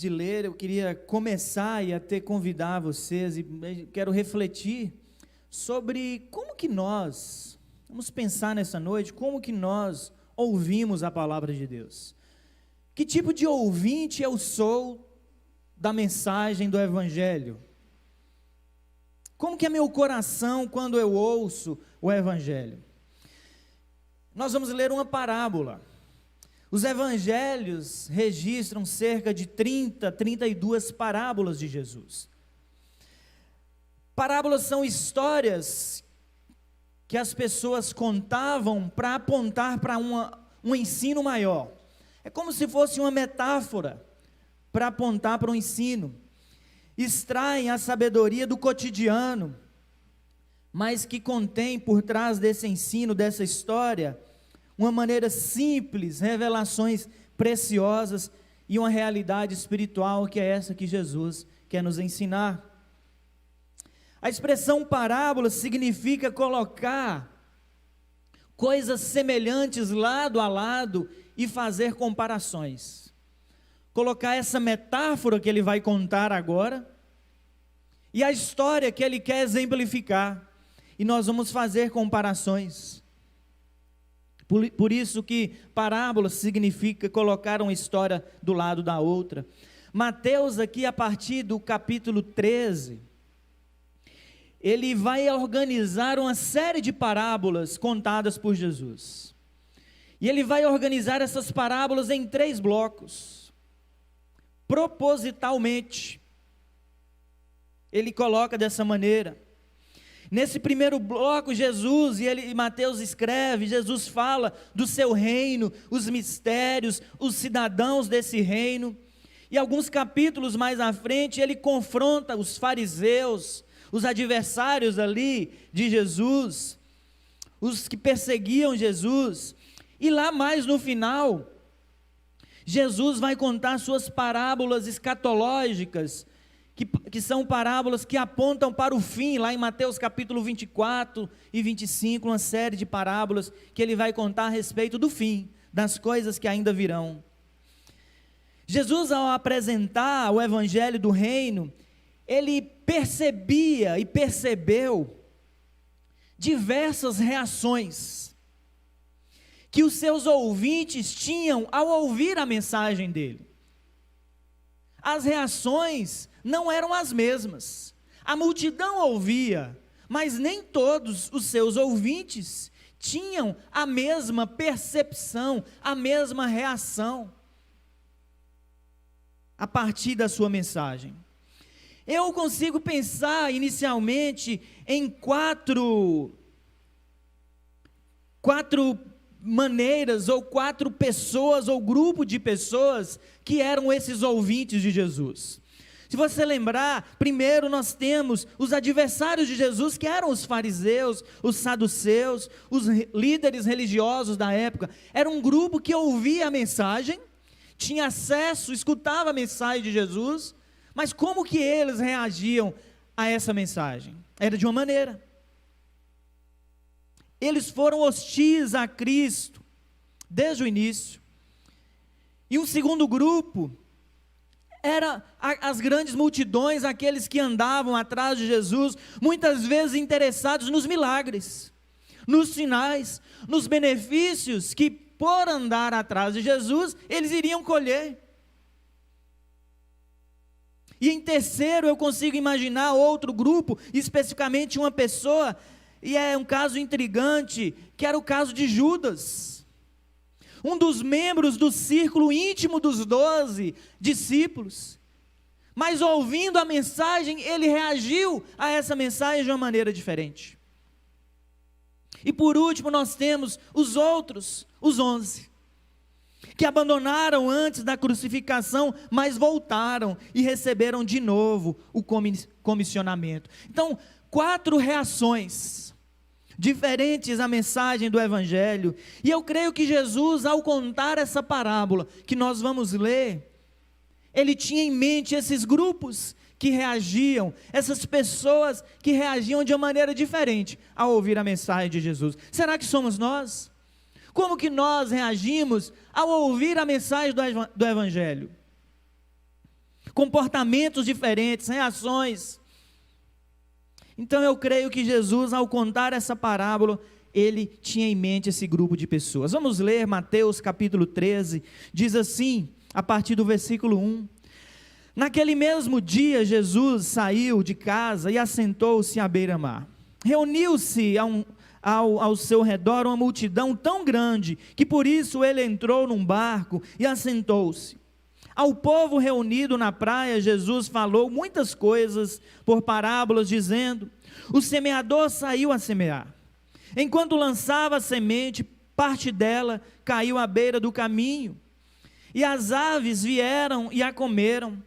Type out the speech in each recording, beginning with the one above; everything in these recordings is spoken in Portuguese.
de ler, eu queria começar e até convidar vocês, e quero refletir sobre como que nós, vamos pensar nessa noite, como que nós ouvimos a palavra de Deus. Que tipo de ouvinte eu sou da mensagem do Evangelho? Como que é meu coração quando eu ouço o Evangelho? Nós vamos ler uma parábola. Os evangelhos registram cerca de 32 parábolas de Jesus. Parábolas são histórias que as pessoas contavam para apontar para um ensino maior. É como se fosse uma metáfora para apontar para um ensino. Extraem a sabedoria do cotidiano, mas que contém por trás desse ensino, dessa história, uma maneira simples, revelações preciosas e uma realidade espiritual que é essa que Jesus quer nos ensinar. A expressão parábola significa colocar coisas semelhantes lado a lado e fazer comparações. Colocar essa metáfora que ele vai contar agora e a história que ele quer exemplificar, e nós vamos fazer comparações. Por isso que parábola significa colocar uma história do lado da outra. Mateus aqui, a partir do capítulo 13, ele vai organizar uma série de parábolas contadas por Jesus. E ele vai organizar essas parábolas em 3 blocos. Propositalmente, ele coloca dessa maneira. Nesse primeiro bloco, Jesus, e Mateus escreve, Jesus fala do seu reino, os mistérios, os cidadãos desse reino. E alguns capítulos mais à frente, ele confronta os fariseus, os adversários ali de Jesus, os que perseguiam Jesus. E lá mais no final, Jesus vai contar suas parábolas escatológicas, que são parábolas que apontam para o fim, lá em Mateus capítulo 24 e 25, uma série de parábolas que ele vai contar a respeito do fim, das coisas que ainda virão. Jesus, ao apresentar o Evangelho do Reino, ele percebia e percebeu diversas reações que os seus ouvintes tinham ao ouvir a mensagem dele. As reações não eram as mesmas. A multidão ouvia, mas nem todos os seus ouvintes tinham a mesma percepção, a mesma reação a partir da sua mensagem. Eu consigo pensar inicialmente em quatro maneiras, ou 4 pessoas, ou grupo de pessoas que eram esses ouvintes de Jesus. Se você lembrar, primeiro nós temos os adversários de Jesus, que eram os fariseus, os saduceus, os líderes religiosos da época. Era um grupo que ouvia a mensagem, tinha acesso, escutava a mensagem de Jesus, mas como que eles reagiam a essa mensagem? Era de uma maneira. Eles foram hostis a Cristo desde o início. E um segundo grupo era as grandes multidões, aqueles que andavam atrás de Jesus, muitas vezes interessados nos milagres, nos sinais, nos benefícios que, por andar atrás de Jesus, eles iriam colher. E em terceiro, eu consigo imaginar outro grupo, especificamente uma pessoa, e é um caso intrigante, que era o caso de Judas, um dos membros do círculo íntimo dos 12 discípulos, mas ouvindo a mensagem, ele reagiu a essa mensagem de uma maneira diferente. E por último nós temos os outros, os 11, que abandonaram antes da crucificação, mas voltaram e receberam de novo o comissionamento. Então, 4 reações diferentes à mensagem do Evangelho, e eu creio que Jesus, ao contar essa parábola que nós vamos ler, ele tinha em mente esses grupos que reagiam, essas pessoas que reagiam de uma maneira diferente ao ouvir a mensagem de Jesus. Será que somos nós? Como que nós reagimos ao ouvir a mensagem do Evangelho? comportamentos diferentes, reações. Então eu creio que Jesus, ao contar essa parábola, ele tinha em mente esse grupo de pessoas. Vamos ler Mateus capítulo 13, diz assim, a partir do versículo 1. Naquele mesmo dia, Jesus saiu de casa e assentou-se à beira-mar. Reuniu-se ao seu redor uma multidão tão grande, que por isso ele entrou num barco e assentou-se. Ao povo reunido na praia, Jesus falou muitas coisas por parábolas, dizendo: o semeador saiu a semear. Enquanto lançava a semente, parte dela caiu à beira do caminho, e as aves vieram e a comeram.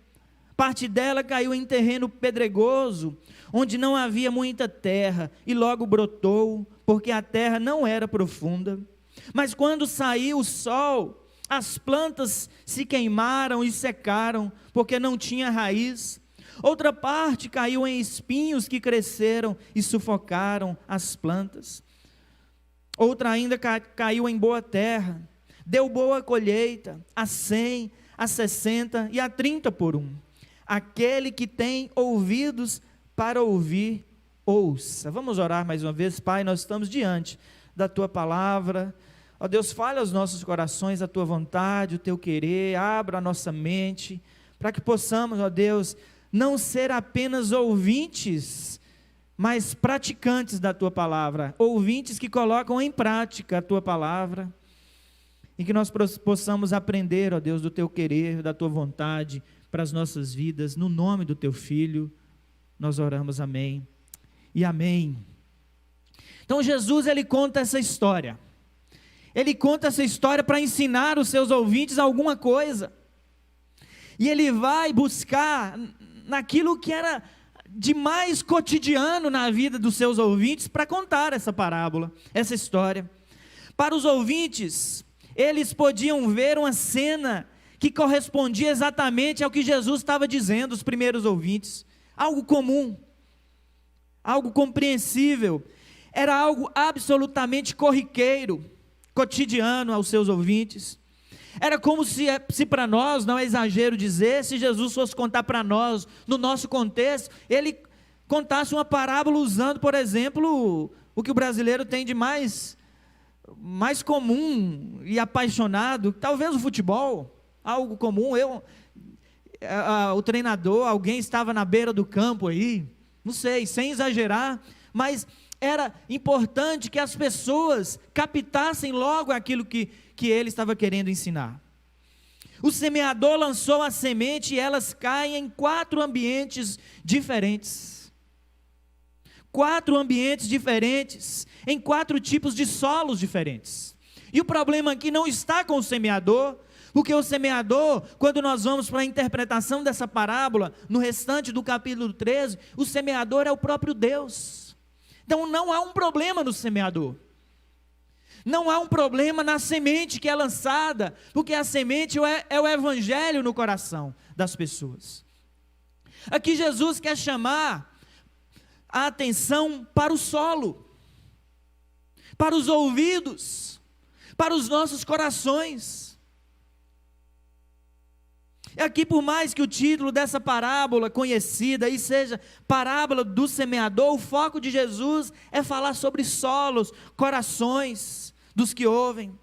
Parte dela caiu em terreno pedregoso, onde não havia muita terra, e logo brotou, porque a terra não era profunda. Mas quando saiu o sol, as plantas se queimaram e secaram, porque não tinha raiz. Outra parte caiu em espinhos que cresceram e sufocaram as plantas. Outra ainda caiu em boa terra, deu boa colheita, a 100, a 60 e a 30 por um. Aquele que tem ouvidos para ouvir, ouça. Vamos orar mais uma vez. Pai, nós estamos diante da Tua palavra. Ó Deus, fale aos nossos corações a Tua vontade, o Teu querer, abra a nossa mente, para que possamos, ó Deus, não ser apenas ouvintes, mas praticantes da Tua palavra, ouvintes que colocam em prática a Tua palavra, e que nós possamos aprender, ó Deus, do Teu querer, da Tua vontade, para as nossas vidas, no nome do Teu Filho, nós oramos, amém, e amém. Então Jesus, ele conta essa história, para ensinar os seus ouvintes alguma coisa, e ele vai buscar naquilo que era de mais cotidiano na vida dos seus ouvintes, para contar essa parábola, essa história. Para os ouvintes, eles podiam ver uma cena que correspondia exatamente ao que Jesus estava dizendo, os primeiros ouvintes, algo comum, algo compreensível, era algo absolutamente corriqueiro, cotidiano aos seus ouvintes. Era como se para nós, não é exagero dizer, se Jesus fosse contar para nós, no nosso contexto, ele contasse uma parábola usando, por exemplo, o que o brasileiro tem de mais comum e apaixonado, talvez o futebol, algo comum. O treinador, alguém estava na beira do campo aí, não sei, sem exagerar, mas era importante que as pessoas captassem logo aquilo que ele estava querendo ensinar. O semeador lançou a semente e elas caem em 4 ambientes diferentes. 4 ambientes diferentes, em 4 tipos de solos diferentes. E o problema aqui não está com o semeador, porque o semeador, quando nós vamos para a interpretação dessa parábola, no restante do capítulo 13, o semeador é o próprio Deus. Então não há um problema no semeador. Não há um problema na semente que é lançada, porque a semente é o evangelho no coração das pessoas. Aqui Jesus quer chamar a atenção para o solo, para os ouvidos, para os nossos corações. Aqui, por mais que o título dessa parábola conhecida aí seja parábola do semeador, o foco de Jesus é falar sobre solos, corações dos que ouvem.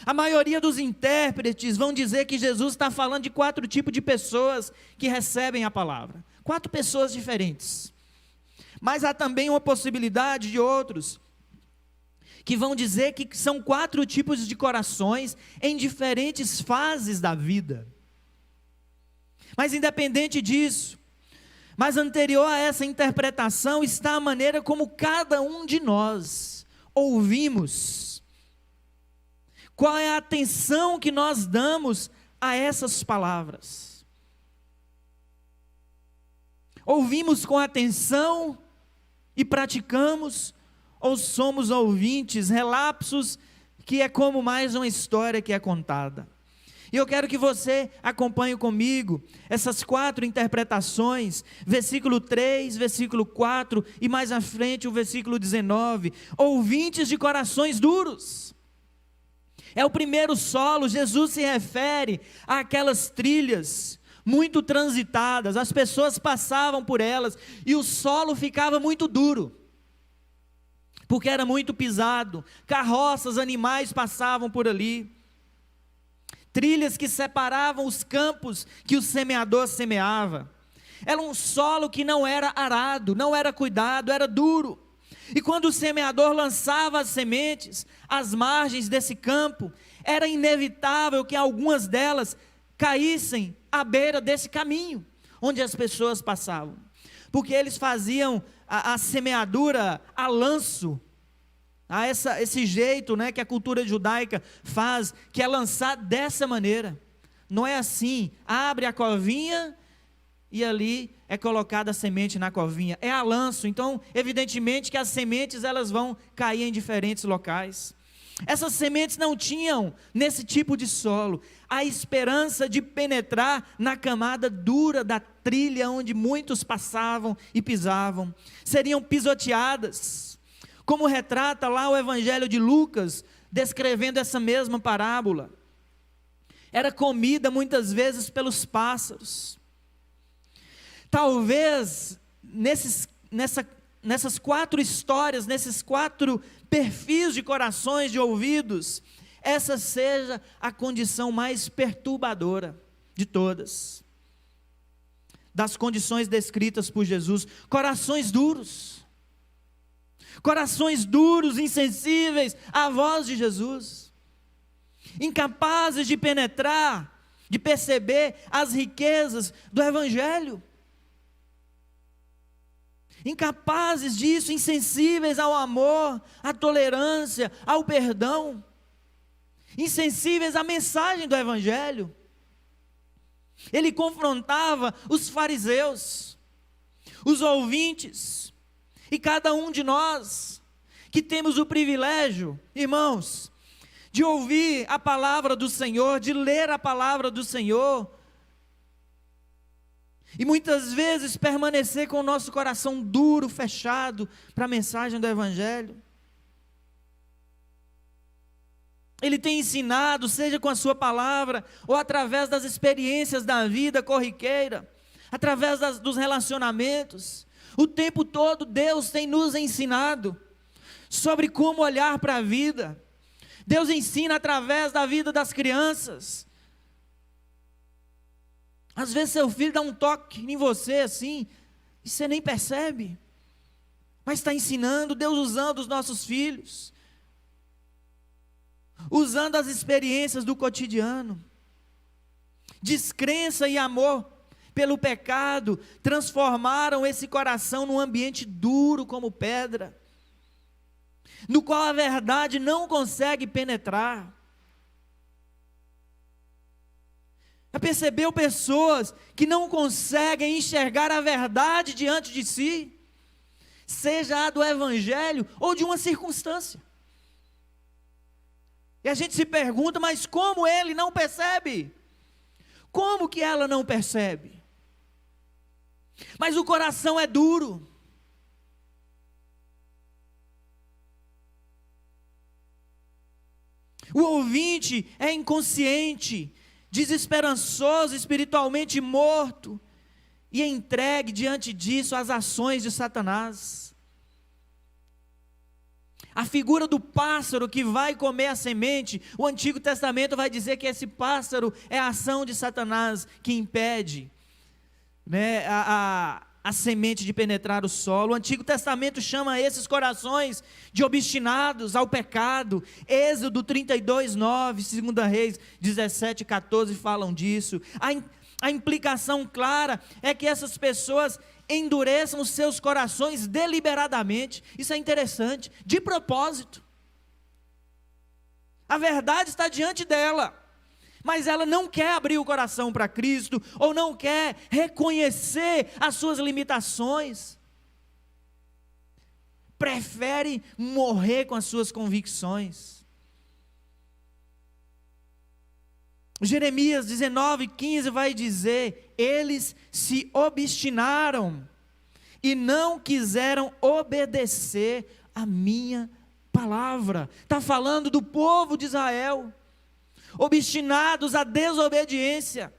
A maioria dos intérpretes vão dizer que Jesus está falando de 4 tipos de pessoas que recebem a palavra. 4 pessoas diferentes. Mas há também uma possibilidade de outros que vão dizer que são 4 tipos de corações em diferentes fases da vida. Mas independente disso, mas anterior a essa interpretação está a maneira como cada um de nós ouvimos. Qual é a atenção que nós damos a essas palavras? Ouvimos com atenção e praticamos, ou somos ouvintes, relapsos, que é como mais uma história que é contada? E eu quero que você acompanhe comigo essas 4 interpretações, versículo 3, versículo 4 e mais à frente o versículo 19. Ouvintes de corações duros. É o primeiro solo. Jesus se refere àquelas trilhas muito transitadas, as pessoas passavam por elas e o solo ficava muito duro, porque era muito pisado, carroças, animais passavam por ali, trilhas que separavam os campos que o semeador semeava. Era um solo que não era arado, não era cuidado, era duro. E quando o semeador lançava as sementes às margens desse campo, era inevitável que algumas delas caíssem à beira desse caminho, onde as pessoas passavam. Porque eles faziam a semeadura a lanço, a esse jeito, né, que a cultura judaica faz, que é lançar dessa maneira. Não é assim, abre a covinha e ali é colocada a semente na covinha, é a lanço. Então, evidentemente que as sementes elas vão cair em diferentes locais. Essas sementes não tinham, nesse tipo de solo, a esperança de penetrar na camada dura da trilha onde muitos passavam e pisavam. Seriam pisoteadas, como retrata lá o Evangelho de Lucas, descrevendo essa mesma parábola. Era comida muitas vezes pelos pássaros. Talvez nessas 4 histórias, nesses 4 perfis de corações, de ouvidos, essa seja a condição mais perturbadora de todas, das condições descritas por Jesus. Corações duros, insensíveis à voz de Jesus, incapazes de penetrar, de perceber as riquezas do Evangelho, incapazes disso, insensíveis ao amor, à tolerância, ao perdão, insensíveis à mensagem do Evangelho. Ele confrontava os fariseus, os ouvintes, e cada um de nós, que temos o privilégio, irmãos, de ouvir a palavra do Senhor, de ler a palavra do Senhor, e muitas vezes permanecer com o nosso coração duro, fechado para a mensagem do Evangelho. Ele tem ensinado, seja com a sua palavra, ou através das experiências da vida corriqueira, através dos relacionamentos. O tempo todo Deus tem nos ensinado sobre como olhar para a vida. Deus ensina através da vida das crianças. Às vezes seu filho dá um toque em você assim, e você nem percebe, mas está ensinando. Deus usando os nossos filhos, usando as experiências do cotidiano. Descrença e amor pelo pecado transformaram esse coração num ambiente duro como pedra, no qual a verdade não consegue penetrar. Já percebeu pessoas que não conseguem enxergar a verdade diante de si, seja a do Evangelho ou de uma circunstância? E a gente se pergunta, mas como ele não percebe? Como que ela não percebe? Mas o coração é duro. O ouvinte é inconsciente, desesperançoso, espiritualmente morto, e é entregue diante disso às ações de Satanás. A figura do pássaro que vai comer a semente, o Antigo Testamento vai dizer que esse pássaro é a ação de Satanás que impede, né, a semente de penetrar o solo. O Antigo Testamento chama esses corações de obstinados ao pecado. Êxodo 32:9, 2 Reis 17:14 falam disso. A implicação clara é que essas pessoas endureçam os seus corações deliberadamente. Isso é interessante, de propósito. A verdade está diante dela, mas ela não quer abrir o coração para Cristo, ou não quer reconhecer as suas limitações, prefere morrer com as suas convicções. Jeremias 19:15 vai dizer: eles se obstinaram e não quiseram obedecer a minha palavra. Está falando do povo de Israel, obstinados à desobediência.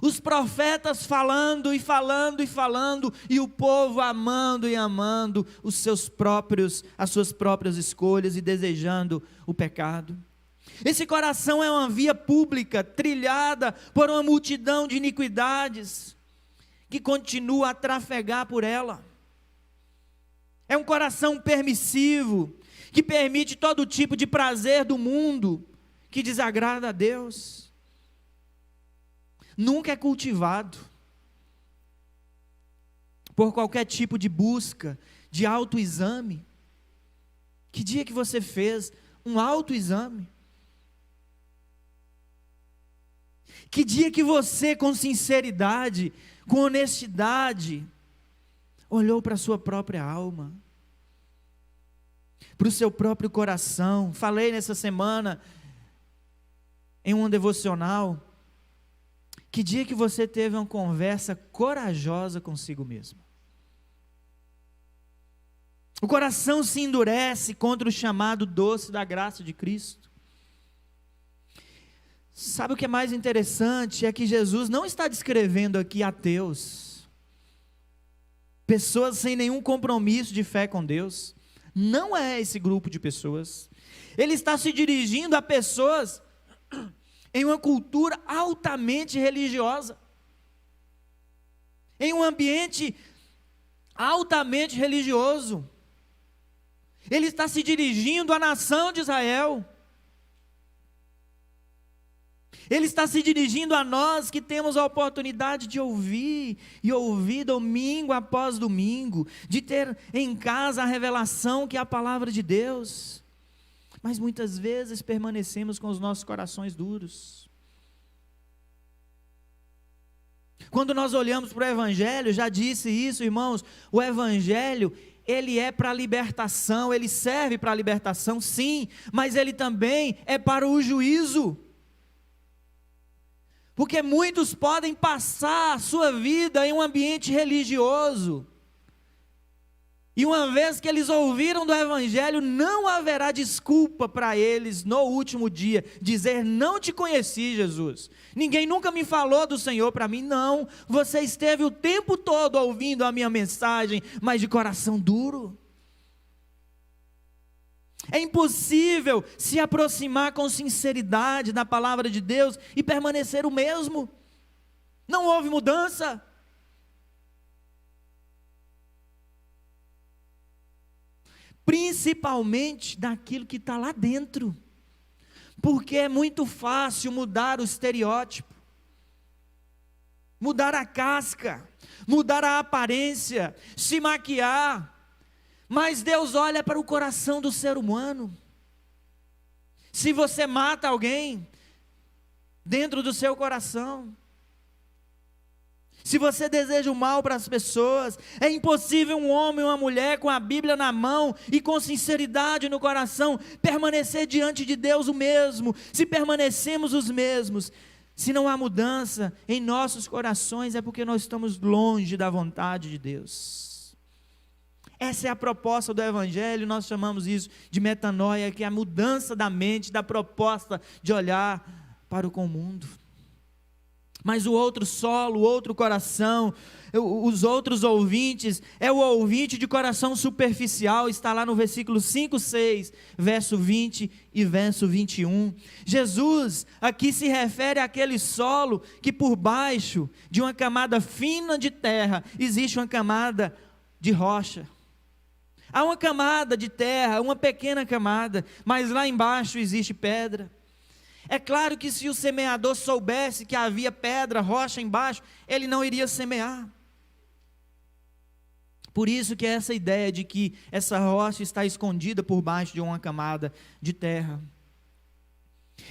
Os profetas falando e falando e falando, e o povo amando e amando as suas próprias escolhas e desejando o pecado. Esse coração é uma via pública, trilhada por uma multidão de iniquidades, que continua a trafegar por ela. É um coração permissivo, que permite todo tipo de prazer do mundo, que desagrada a Deus. Nunca é cultivado por qualquer tipo de busca, de autoexame. Que dia que você fez um autoexame? Que dia que você, com sinceridade, com honestidade, olhou para a sua própria alma, para o seu próprio coração? Falei nessa semana, em um devocional, que dia que você teve uma conversa corajosa consigo mesmo? O coração se endurece contra o chamado doce da graça de Cristo. Sabe o que é mais interessante? É que Jesus não está descrevendo aqui ateus, pessoas sem nenhum compromisso de fé com Deus. Não é esse grupo de pessoas. Ele está se dirigindo a pessoas em uma cultura altamente religiosa, em um ambiente altamente religioso. Ele está se dirigindo à nação de Israel. Ele está se dirigindo a nós que temos a oportunidade de ouvir, e ouvir domingo após domingo, de ter em casa a revelação que é a palavra de Deus. Mas muitas vezes permanecemos com os nossos corações duros. Quando nós olhamos para o Evangelho, já disse isso, irmãos, o Evangelho, ele é para a libertação, ele serve para a libertação, sim, mas ele também é para o juízo. Porque muitos podem passar a sua vida em um ambiente religioso, e uma vez que eles ouviram do Evangelho, não haverá desculpa para eles no último dia, dizer: não te conheci, Jesus, ninguém nunca me falou do Senhor para mim. Não, você esteve o tempo todo ouvindo a minha mensagem, mas de coração duro. É impossível se aproximar com sinceridade da palavra de Deus e permanecer o mesmo. Não houve mudança. Principalmente daquilo que está lá dentro, porque é muito fácil mudar o estereótipo, mudar a casca, mudar a aparência, se maquiar, mas Deus olha para o coração do ser humano. Se você mata alguém dentro do seu coração, se você deseja o mal para as pessoas, é impossível um homem ou uma mulher com a Bíblia na mão e com sinceridade no coração permanecer diante de Deus o mesmo. Se permanecemos os mesmos, se não há mudança em nossos corações, é porque nós estamos longe da vontade de Deus. Essa é a proposta do Evangelho, nós chamamos isso de metanoia, que é a mudança da mente, da proposta de olhar para o mundo. Mas o outro solo, o outro coração, os outros ouvintes, é o ouvinte de coração superficial, está lá no versículo 5, 6, verso 20 e verso 21. Jesus aqui se refere àquele solo que por baixo de uma camada fina de terra, existe uma camada de rocha. Há uma camada de terra, uma pequena camada, mas lá embaixo existe pedra. É claro que se o semeador soubesse que havia pedra, rocha embaixo, ele não iria semear. Por isso que é essa ideia de que essa rocha está escondida por baixo de uma camada de terra.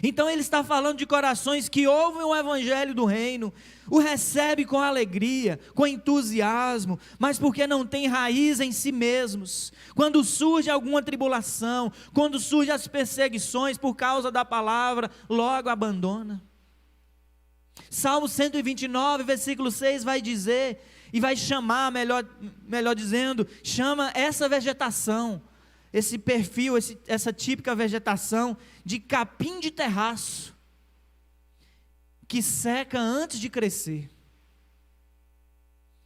Então ele está falando de corações que ouvem o Evangelho do Reino, o recebem com alegria, com entusiasmo, mas porque não tem raiz em si mesmos. Quando surge alguma tribulação, quando surgem as perseguições por causa da palavra, logo abandona. Salmo 129, versículo 6 vai dizer, e vai chamar, melhor dizendo, chama essa vegetação, esse perfil, essa típica vegetação de capim de terraço. que seca antes de crescer.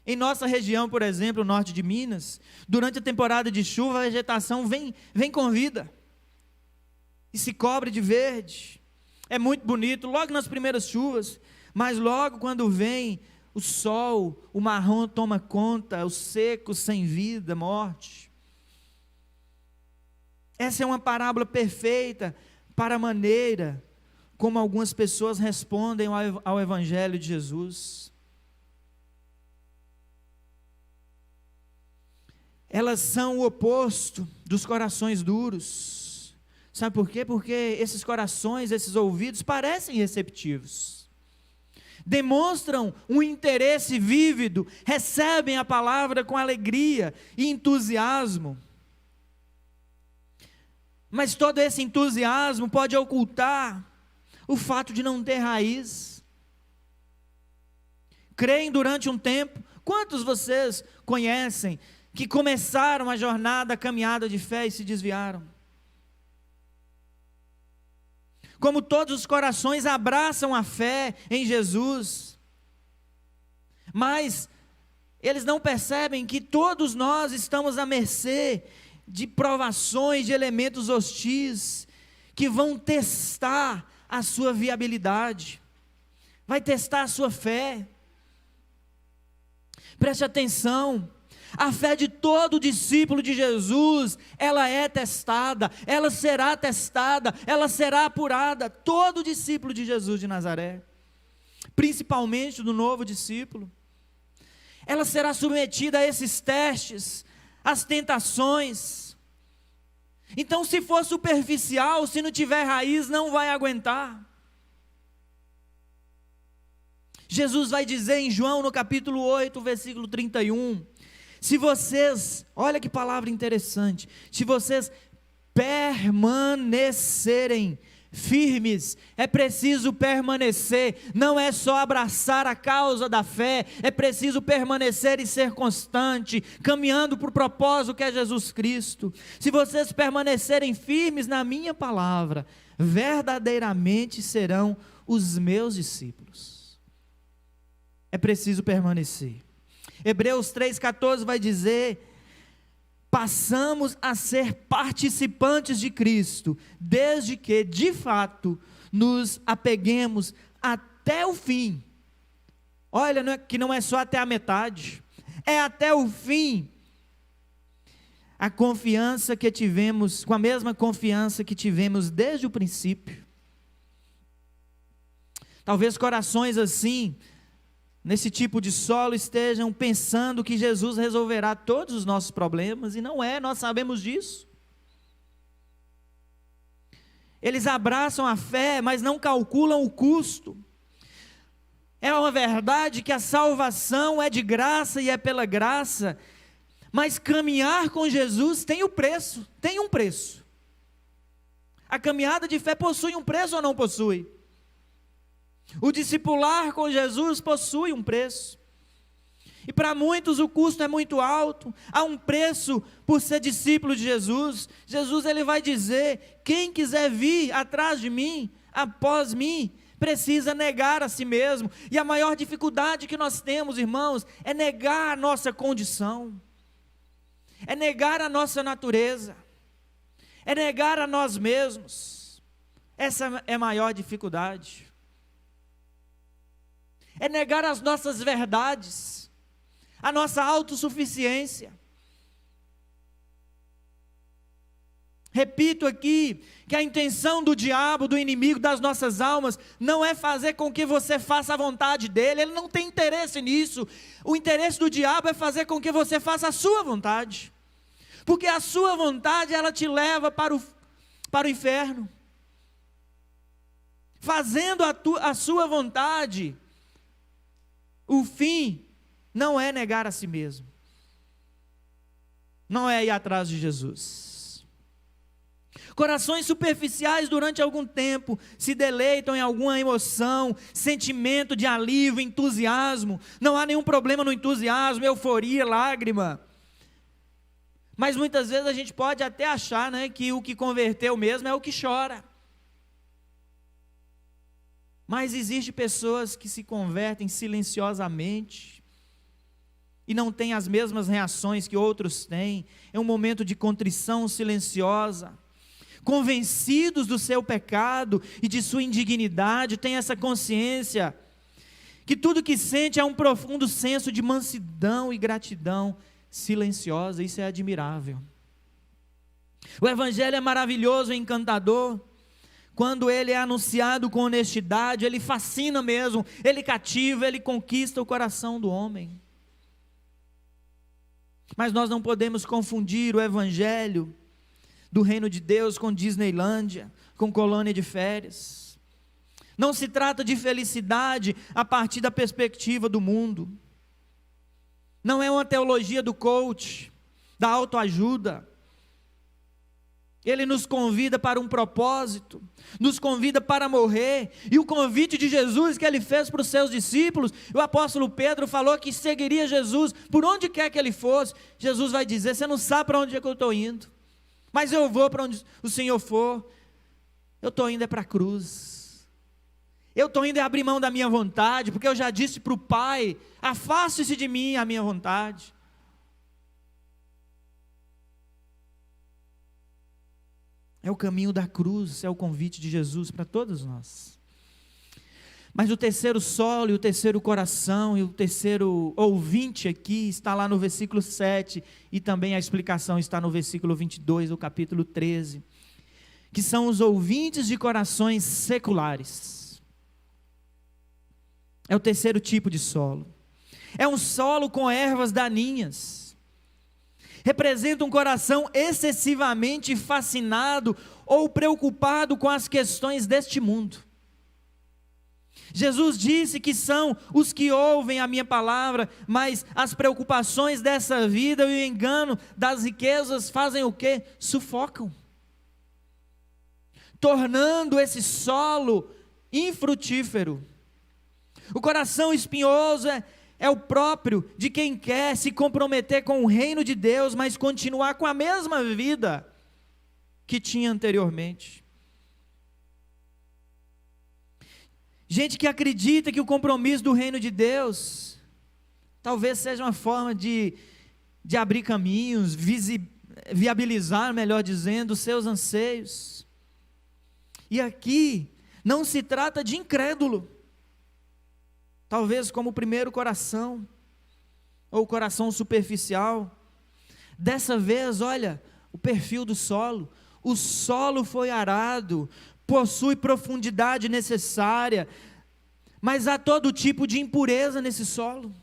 Em nossa região, por exemplo, norte de Minas, durante a temporada de chuva, a vegetação vem com vida e se cobre de verde. É muito bonito, logo nas primeiras chuvas, mas logo quando vem o sol, o marrom toma conta, o seco, sem vida, morte. Essa é uma parábola perfeita para a maneira como algumas pessoas respondem ao Evangelho de Jesus. Elas são o oposto dos corações duros. Sabe por quê? Porque esses corações, esses ouvidos parecem receptivos. Demonstram um interesse vívido, recebem a palavra com alegria e entusiasmo. Mas todo esse entusiasmo pode ocultar o fato de não ter raiz. Creem durante um tempo. Quantos vocês conhecem que começaram a jornada, a caminhada de fé e se desviaram? Como todos os corações abraçam a fé em Jesus, mas eles não percebem que todos nós estamos à mercê de provações, de elementos hostis, que vão testar a sua viabilidade, vai testar a sua fé. Preste atenção. A fé de todo discípulo de Jesus, ela é testada, ela será apurada. Todo discípulo de Jesus de Nazaré, principalmente do novo discípulo, ela será submetida a esses testes, às tentações. Então, se for superficial, se não tiver raiz, não vai aguentar. Jesus vai dizer em João, no capítulo 8, versículo 31, se vocês, olha que palavra interessante, se vocês permanecerem firmes, é preciso permanecer, não é só abraçar a causa da fé, é preciso permanecer e ser constante, caminhando para o propósito que é Jesus Cristo. Se vocês permanecerem firmes na minha palavra, verdadeiramente serão os meus discípulos. É preciso permanecer. Hebreus 3,14 vai dizer: passamos a ser participantes de Cristo, desde que, de fato, nos apeguemos até o fim. Olha, que não é só até a metade, é até o fim. A confiança que tivemos, com a mesma confiança que tivemos desde o princípio. Talvez corações assim, nesse tipo de solo, estejam pensando que Jesus resolverá todos os nossos problemas, e não é, nós sabemos disso. Eles abraçam a fé, mas não calculam o custo. É uma verdade que a salvação é de graça e é pela graça, mas caminhar com Jesus tem um preço. A caminhada de fé possui um preço ou não possui? O discipular com Jesus possui um preço, e para muitos o custo é muito alto. Há um preço por ser discípulo de Jesus. Jesus, ele vai dizer: quem quiser vir atrás de mim, após mim, precisa negar a si mesmo. E a maior dificuldade que nós temos, irmãos, é negar a nossa condição, é negar a nossa natureza, é negar a nós mesmos. Essa é a maior dificuldade. É negar as nossas verdades, a nossa autossuficiência. Repito aqui, que a intenção do diabo, do inimigo das nossas almas, não é fazer com que você faça a vontade dele, ele não tem interesse nisso. O interesse do diabo é fazer com que você faça a sua vontade, porque a sua vontade, ela te leva para o inferno. Fazendo a sua vontade, o fim não é negar a si mesmo, não é ir atrás de Jesus. Corações superficiais durante algum tempo se deleitam em alguma emoção, sentimento de alívio, entusiasmo. Não há nenhum problema no entusiasmo, euforia, lágrima. Mas muitas vezes a gente pode até achar, né, que o que converteu mesmo é o que chora. Mas existem pessoas que se convertem silenciosamente e não têm as mesmas reações que outros têm. É um momento de contrição silenciosa, convencidos do seu pecado e de sua indignidade, têm essa consciência que tudo que sente é um profundo senso de mansidão e gratidão silenciosa. Isso é admirável. O Evangelho é maravilhoso e encantador. Quando ele é anunciado com honestidade, ele fascina mesmo, ele cativa, ele conquista o coração do homem. Mas nós não podemos confundir o Evangelho do reino de Deus com Disneylândia, com colônia de férias. Não se trata de felicidade a partir da perspectiva do mundo. Não é uma teologia do coach, da autoajuda. Ele nos convida para um propósito, nos convida para morrer, e o convite de Jesus que ele fez para os seus discípulos, o apóstolo Pedro falou que seguiria Jesus, por onde quer que ele fosse. Jesus vai dizer: você não sabe para onde é que eu estou indo, mas eu vou para onde o Senhor for. Eu estou indo é para a cruz, eu estou indo é abrir mão da minha vontade, porque eu já disse para o Pai: afaste-se de mim a minha vontade. É o caminho da cruz, é o convite de Jesus para todos nós. Mas o terceiro solo, e o terceiro coração, e o terceiro ouvinte aqui, está lá no versículo 7, e também a explicação está no versículo 22 do capítulo 13, que são os ouvintes de corações seculares. É o terceiro tipo de solo. É um solo com ervas daninhas. Representa um coração excessivamente fascinado ou preocupado com as questões deste mundo. Jesus disse que são os que ouvem a minha palavra, mas as preocupações dessa vida e o engano das riquezas fazem o quê? Sufocam, tornando esse solo infrutífero. O coração espinhoso é o próprio de quem quer se comprometer com o reino de Deus, mas continuar com a mesma vida que tinha anteriormente. Gente que acredita que o compromisso do reino de Deus talvez seja uma forma de abrir caminhos, viabilizar, melhor dizendo, os seus anseios. E aqui não se trata de incrédulo, talvez como o primeiro coração, ou o coração superficial. Dessa vez, olha, o perfil do solo. O solo foi arado, possui profundidade necessária, mas há todo tipo de impureza nesse solo.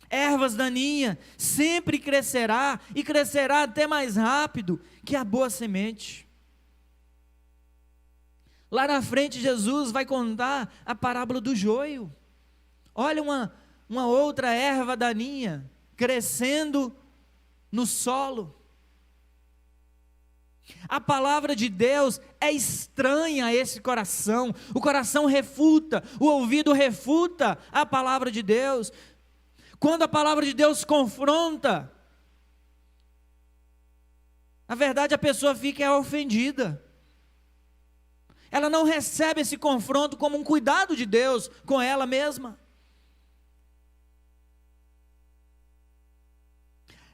Ervas daninhas sempre crescerá, e crescerá até mais rápido que a boa semente. Lá na frente, Jesus vai contar a parábola do joio. Olha uma outra erva daninha crescendo no solo. A palavra de Deus é estranha a esse coração. O coração refuta, o ouvido refuta a palavra de Deus. Quando a palavra de Deus confronta, na verdade a pessoa fica ofendida. Ela não recebe esse confronto como um cuidado de Deus com ela mesma.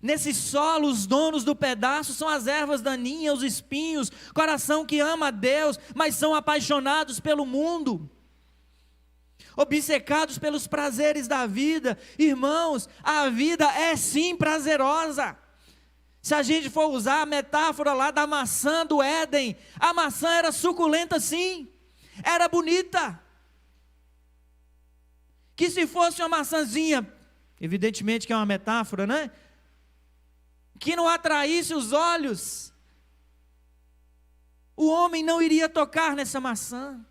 Nesse solo, os donos do pedaço são as ervas daninhas, os espinhos, coração que ama a Deus, mas são apaixonados pelo mundo, obcecados pelos prazeres da vida. Irmãos, a vida é sim prazerosa. Se a gente for usar a metáfora lá da maçã do Éden, a maçã era suculenta sim, era bonita. Que se fosse uma maçãzinha, evidentemente que é uma metáfora, né? Que não atraísse os olhos, o homem não iria tocar nessa maçã.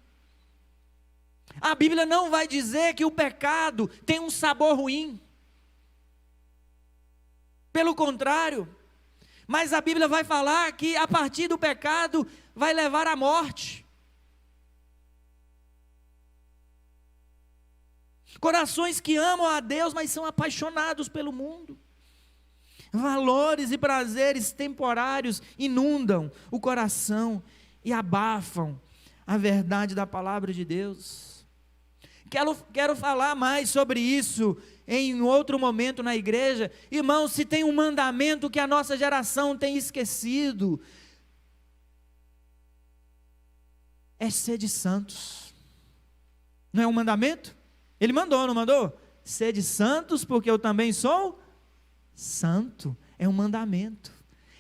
A Bíblia não vai dizer que o pecado tem um sabor ruim. Pelo contrário, mas a Bíblia vai falar que a partir do pecado vai levar à morte. Corações que amam a Deus, mas são apaixonados pelo mundo. Valores e prazeres temporários inundam o coração e abafam a verdade da palavra de Deus. Quero falar mais sobre isso em outro momento na igreja. Irmãos, se tem um mandamento que a nossa geração tem esquecido, é sede santos. Não é um mandamento? Ele mandou, não mandou? Sede santos, porque eu também sou santo. É um mandamento.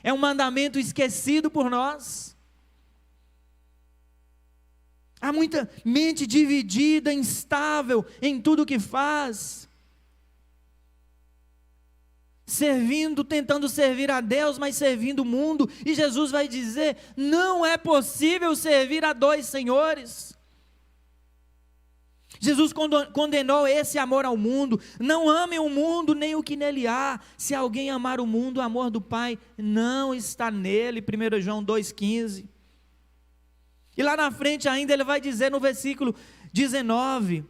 É um mandamento esquecido por nós. Há muita mente dividida, instável em tudo que faz. Tentando servir a Deus, mas servindo o mundo. E Jesus vai dizer: não é possível servir a dois senhores. Jesus condenou esse amor ao mundo. Não amem o mundo nem o que nele há. Se alguém amar o mundo, o amor do Pai não está nele. 1 João 2,15. E lá na frente ainda ele vai dizer no versículo 19,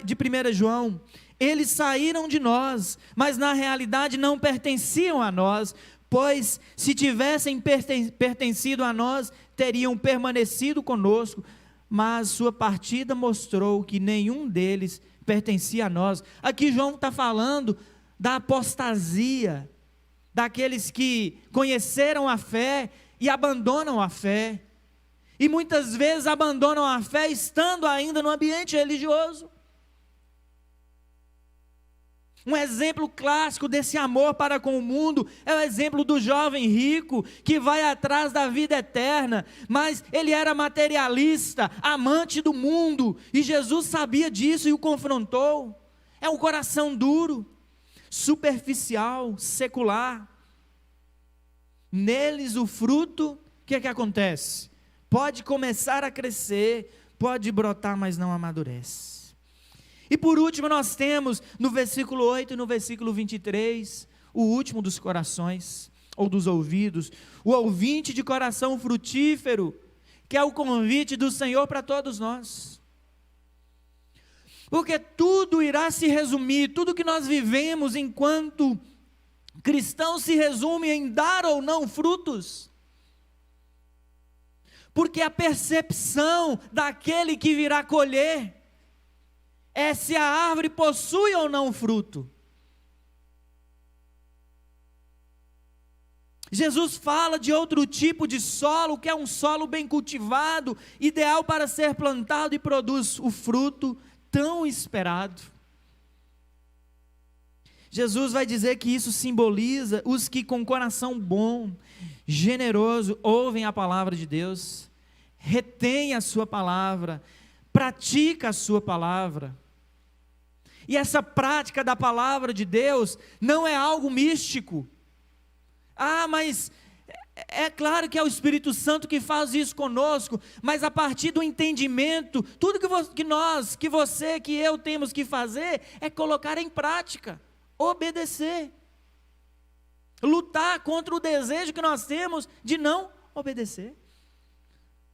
de 1 João, eles saíram de nós, mas na realidade não pertenciam a nós, pois se tivessem pertencido a nós, teriam permanecido conosco, mas sua partida mostrou que nenhum deles pertencia a nós. Aqui João está falando da apostasia, daqueles que conheceram a fé e abandonam a fé, e muitas vezes abandonam a fé estando ainda no ambiente religioso. Um exemplo clássico desse amor para com o mundo é o exemplo do jovem rico que vai atrás da vida eterna, mas ele era materialista, amante do mundo, e Jesus sabia disso e o confrontou. É um coração duro, superficial, secular. Neles o fruto, o que é que acontece? Pode começar a crescer, pode brotar, mas não amadurece. E por último nós temos no versículo 8 e no versículo 23, o último dos corações, ou dos ouvidos, o ouvinte de coração frutífero, que é o convite do Senhor para todos nós. Porque tudo irá se resumir, tudo que nós vivemos enquanto cristãos se resume em dar ou não frutos. Porque a percepção daquele que virá colher é se a árvore possui ou não fruto. Jesus fala de outro tipo de solo, que é um solo bem cultivado, ideal para ser plantado e produz o fruto tão esperado. Jesus vai dizer que isso simboliza os que com coração bom, generoso, ouvem a palavra de Deus, retém a sua palavra, pratica a sua palavra. E essa prática da palavra de Deus não é algo místico. Mas é claro que é o Espírito Santo que faz isso conosco, mas a partir do entendimento, tudo que você, que eu temos que fazer é colocar em prática, obedecer, lutar contra o desejo que nós temos de não obedecer,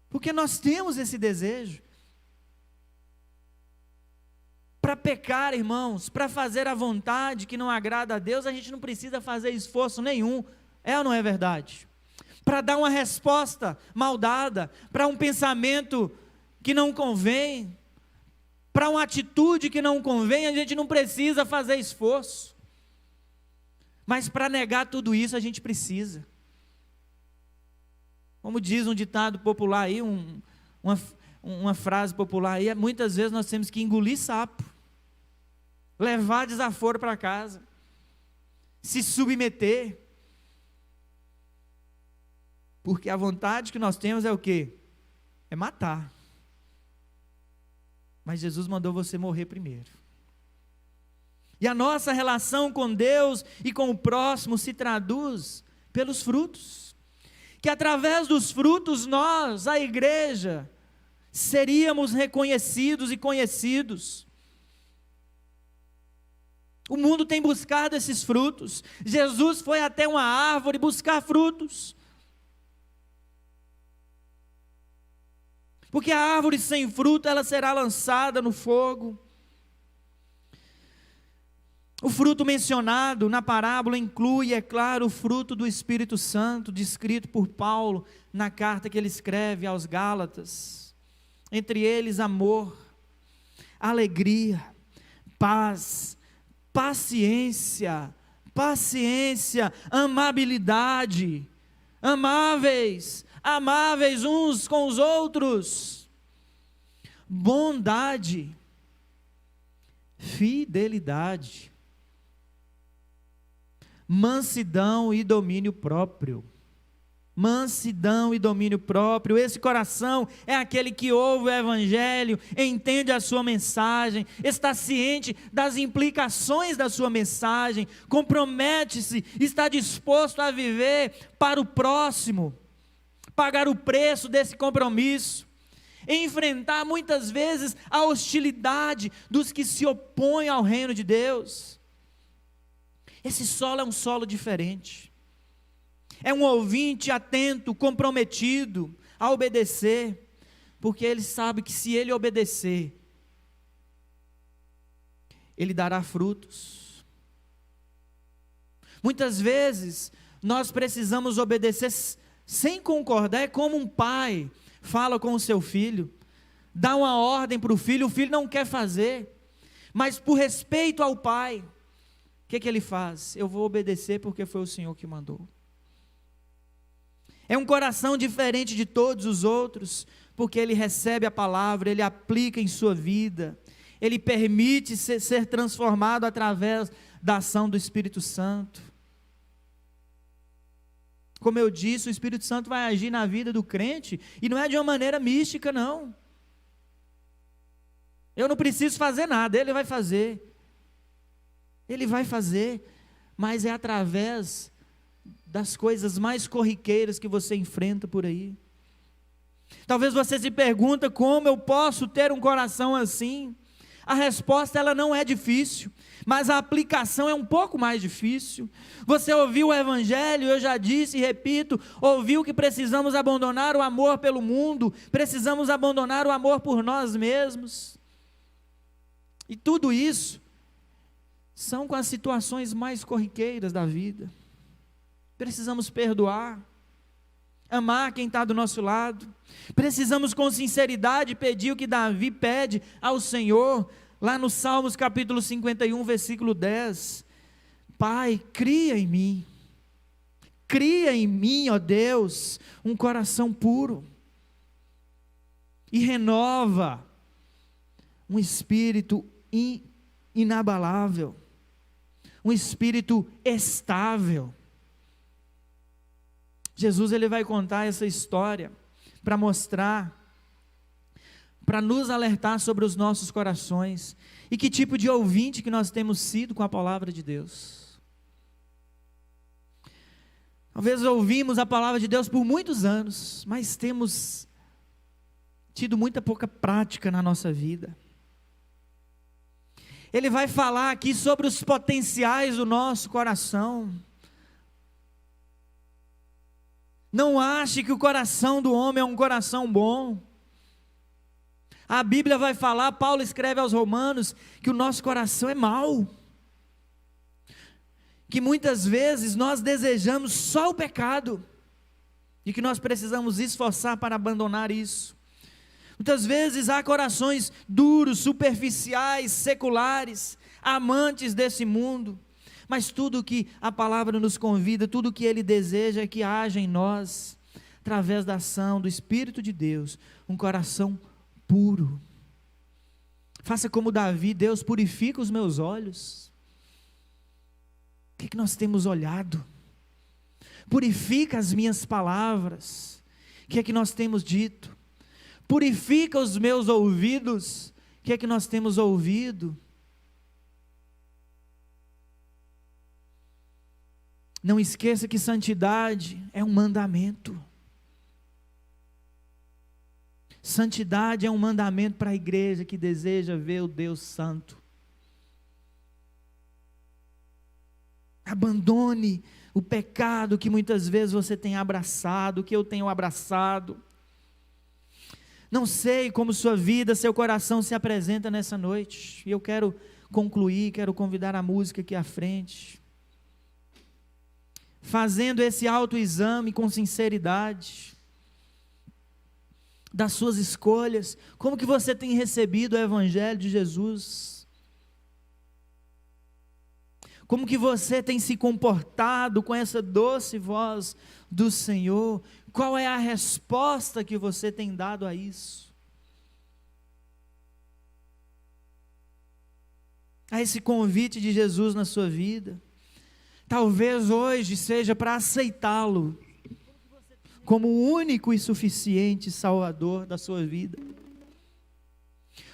porque nós temos esse desejo. Para pecar, irmãos, para fazer a vontade que não agrada a Deus, a gente não precisa fazer esforço nenhum, é ou não é verdade? Para dar uma resposta mal dada, para um pensamento que não convém, para uma atitude que não convém, a gente não precisa fazer esforço. Mas para negar tudo isso, a gente precisa. Como diz um ditado popular aí, uma frase popular aí, muitas vezes nós temos que engolir sapo, levar desaforo para casa, se submeter, porque a vontade que nós temos é o quê? É matar. Mas Jesus mandou você morrer primeiro. E a nossa relação com Deus e com o próximo se traduz pelos frutos, que através dos frutos nós, a igreja, seríamos reconhecidos e conhecidos. O mundo tem buscado esses frutos. Jesus foi até uma árvore buscar frutos. Porque a árvore sem fruto, ela será lançada no fogo. O fruto mencionado na parábola inclui, é claro, o fruto do Espírito Santo, descrito por Paulo na carta que ele escreve aos Gálatas. entre eles amor, alegria, paz, paciência, amabilidade, amáveis uns com os outros, bondade, fidelidade, mansidão e domínio próprio. Esse coração é aquele que ouve o Evangelho, entende a sua mensagem, está ciente das implicações da sua mensagem, compromete-se, está disposto a viver para o próximo, pagar o preço desse compromisso, enfrentar muitas vezes a hostilidade dos que se opõem ao reino de Deus. Esse solo é um solo diferente. É um ouvinte atento, comprometido a obedecer, porque ele sabe que se ele obedecer, ele dará frutos. Muitas vezes, nós precisamos obedecer sem concordar. É como um pai fala com o seu filho, dá uma ordem para o filho não quer fazer, mas por respeito ao pai, o que ele faz? Eu vou obedecer porque foi o Senhor que mandou. É um coração diferente de todos os outros, porque ele recebe a palavra, ele aplica em sua vida, ele permite ser transformado através da ação do Espírito Santo. Como eu disse, o Espírito Santo vai agir na vida do crente, e não é de uma maneira mística, não. Eu não preciso fazer nada, ele vai fazer. Ele vai fazer, mas é através das coisas mais corriqueiras que você enfrenta por aí. Talvez você se pergunta como eu posso ter um coração assim. A resposta ela não é difícil, mas a aplicação é um pouco mais difícil. Você ouviu o Evangelho, eu já disse e repito, ouviu que precisamos abandonar o amor pelo mundo, precisamos abandonar o amor por nós mesmos. E tudo isso são com as situações mais corriqueiras da vida. Precisamos perdoar, amar quem está do nosso lado, precisamos com sinceridade pedir o que Davi pede ao Senhor, lá no Salmos capítulo 51, versículo 10, Pai, cria em mim, ó Deus, um coração puro, e renova um espírito inabalável, um espírito estável. Jesus ele vai contar essa história para mostrar, para nos alertar sobre os nossos corações e que tipo de ouvinte que nós temos sido com a palavra de Deus. Talvez ouvimos a palavra de Deus por muitos anos, mas temos tido muita pouca prática na nossa vida. Ele vai falar aqui sobre os potenciais do nosso coração. Não ache que o coração do homem é um coração bom. A Bíblia vai falar, Paulo escreve aos Romanos, que o nosso coração é mau. Que muitas vezes nós desejamos só o pecado, e que nós precisamos esforçar para abandonar isso. Muitas vezes há corações duros, superficiais, seculares, amantes desse mundo. Mas tudo que a palavra nos convida, tudo que Ele deseja é que haja em nós, através da ação do Espírito de Deus, um coração puro. Faça como Davi, Deus purifica os meus olhos. O que nós temos olhado? Purifica as minhas palavras. O que é que nós temos dito? Purifica os meus ouvidos. O que é que nós temos ouvido? Não esqueça que santidade é um mandamento. Santidade é um mandamento para a igreja que deseja ver o Deus Santo. Abandone o pecado que muitas vezes você tem abraçado, que eu tenho abraçado. Não sei como sua vida, seu coração se apresenta nessa noite. E eu quero concluir, quero convidar a música aqui à frente. Fazendo esse autoexame com sinceridade. das suas escolhas? Como que você tem recebido o Evangelho de Jesus? Como que você tem se comportado com essa doce voz do Senhor? Qual é a resposta que você tem dado a isso? A esse convite de Jesus na sua vida? Talvez hoje seja para aceitá-lo como o único e suficiente Salvador da sua vida.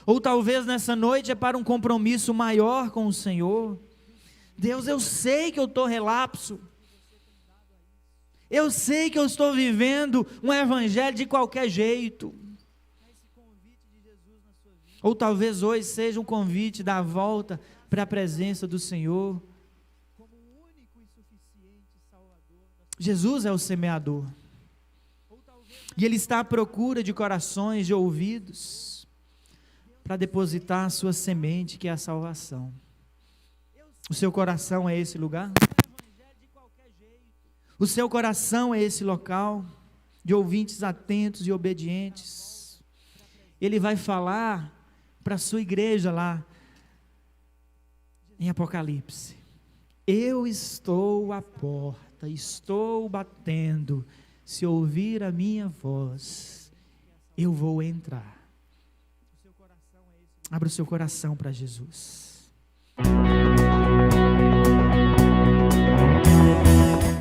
Ou talvez nessa noite é para um compromisso maior com o Senhor. Deus, eu sei que eu estou relapso. Eu sei que eu estou vivendo um evangelho de qualquer jeito. Ou talvez hoje seja um convite da volta para a presença do Senhor. Jesus é o semeador. E Ele está à procura de corações, de ouvidos, para depositar a sua semente, que é a salvação. O seu coração é esse lugar? O seu coração é esse local de ouvintes atentos e obedientes? Ele vai falar para a sua igreja lá em Apocalipse: eu estou à porta, estou batendo, se ouvir a minha voz, eu vou entrar. Abra o seu coração para Jesus.